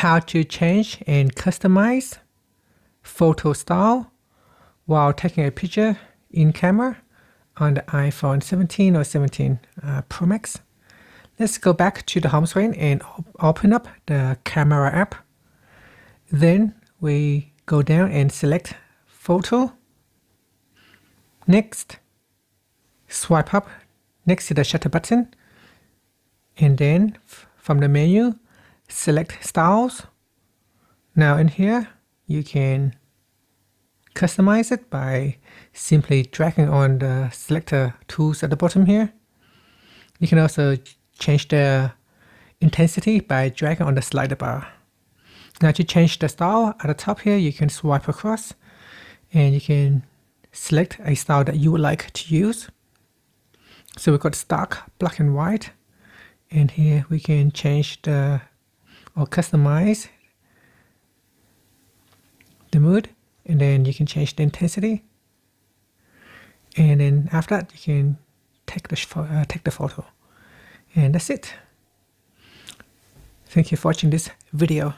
how to change and customize photo style while taking a picture in camera on the iPhone 17 or 17 Pro Max. Let's go back to the home screen and open up the camera app. Then we go down and select photo. Next, swipe up next to the shutter button, and then from the menu, select styles. Now in here, you can customize it by simply dragging on the selector tools at the bottom here. You can also change the intensity by dragging on the slider bar. Now to change the style at the top here, you can swipe across and you can select a style that you would like to use. So we've got stark black and white, and here we can change or customize the mood, and then you can change the intensity, and then after that you can take the photo, and that's it. Thank you for watching this video.